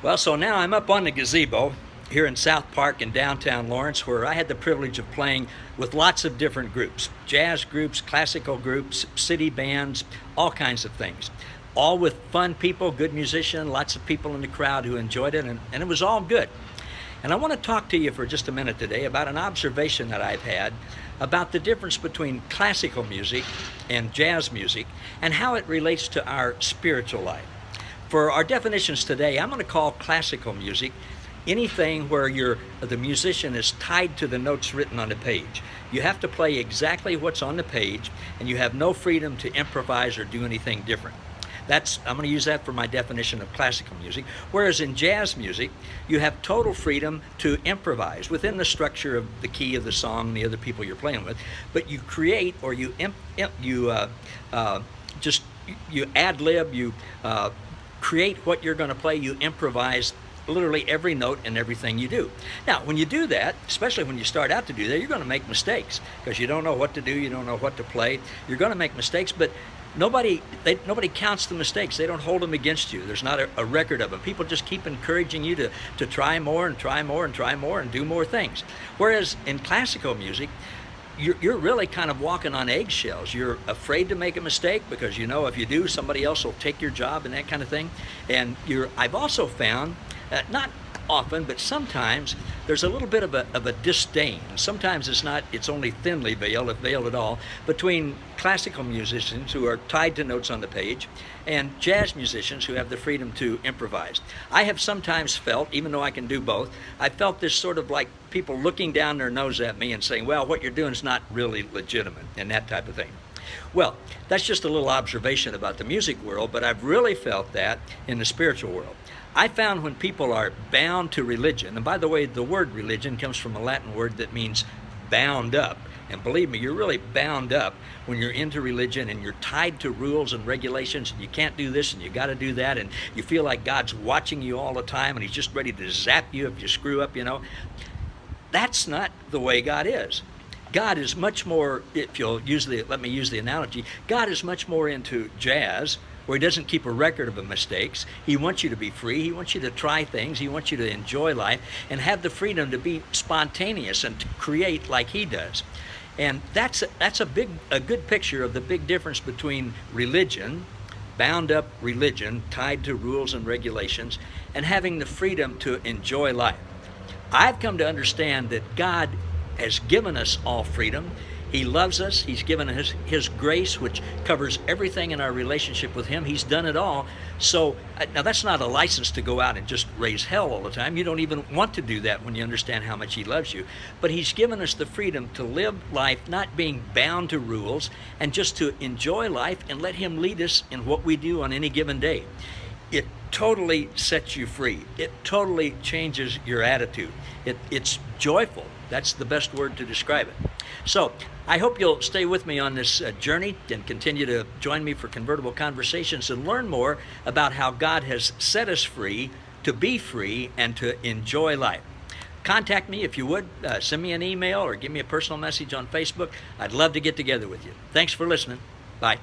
Well, so now I'm up on the gazebo here in South Park in downtown Lawrence, where I had the privilege of playing with lots of different groups, jazz groups, classical groups, city bands, all kinds of things. All with fun people, good musician, lots of people in the crowd who enjoyed it, and it was all good. And I want to talk to you for just a minute today about an observation that I've had about the difference between classical music and jazz music and how it relates to our spiritual life. For our definitions today, I'm going to call classical music anything where the musician is tied to the notes written on the page. You have to play exactly what's on the page, and you have no freedom to improvise or do anything different. I'm going to use that for my definition of classical music. Whereas in jazz music, you have total freedom to improvise within the structure of the key of the song and the other people you're playing with. But you create, or you ad lib, you create what you're going to play. You improvise literally every note and everything you do. Now, when you do that, especially when you start out to do that, you're going to make mistakes because you don't know what to do, you don't know what to play. You're going to make mistakes, but nobody counts the mistakes. They don't hold them against you. There's not a record of them. People just keep encouraging you to try more and try more and try more and do more things. Whereas in classical music, you're really kind of walking on eggshells. You're afraid to make a mistake because you know if you do, somebody else will take your job and that kind of thing. And I've also found, not often, but sometimes there's a little bit of a disdain. Sometimes it's only thinly veiled, if veiled at all, between classical musicians who are tied to notes on the page and jazz musicians who have the freedom to improvise. I have sometimes felt, even though I can do both, I felt this sort of like people looking down their nose at me and saying, well, what you're doing is not really legitimate, and that type of thing. Well, that's just a little observation about the music world, but I've really felt that in the spiritual world. I found when people are bound to religion, and by the way, the word religion comes from a Latin word that means bound up. And believe me, you're really bound up when you're into religion and you're tied to rules and regulations, and you can't do this and you got to do that, and you feel like God's watching you all the time and he's just ready to zap you if you screw up, That's not the way God is. God is much more, if you'll let me use the analogy, God is much more into jazz, where he doesn't keep a record of mistakes. He wants you to be free. He wants you to try things. He wants you to enjoy life and have the freedom to be spontaneous and to create like he does. And that's a good picture of the big difference between religion, bound up religion, tied to rules and regulations, and having the freedom to enjoy life. I've come to understand that God has given us all freedom. He loves us. He's given us his grace, which covers everything in our relationship with him. He's done it all. So now that's not a license to go out and just raise hell all the time. You don't even want to do that when you understand how much he loves you. But he's given us the freedom to live life not being bound to rules, and just to enjoy life and let him lead us in what we do on any given day. It totally sets you free. It totally changes your attitude. It's joyful. That's the best word to describe it. So I hope you'll stay with me on this journey and continue to join me for Convertible Conversations and learn more about how God has set us free to be free and to enjoy life. Contact me if you would. Send me an email or give me a personal message on Facebook. I'd love to get together with you. Thanks for listening. Bye.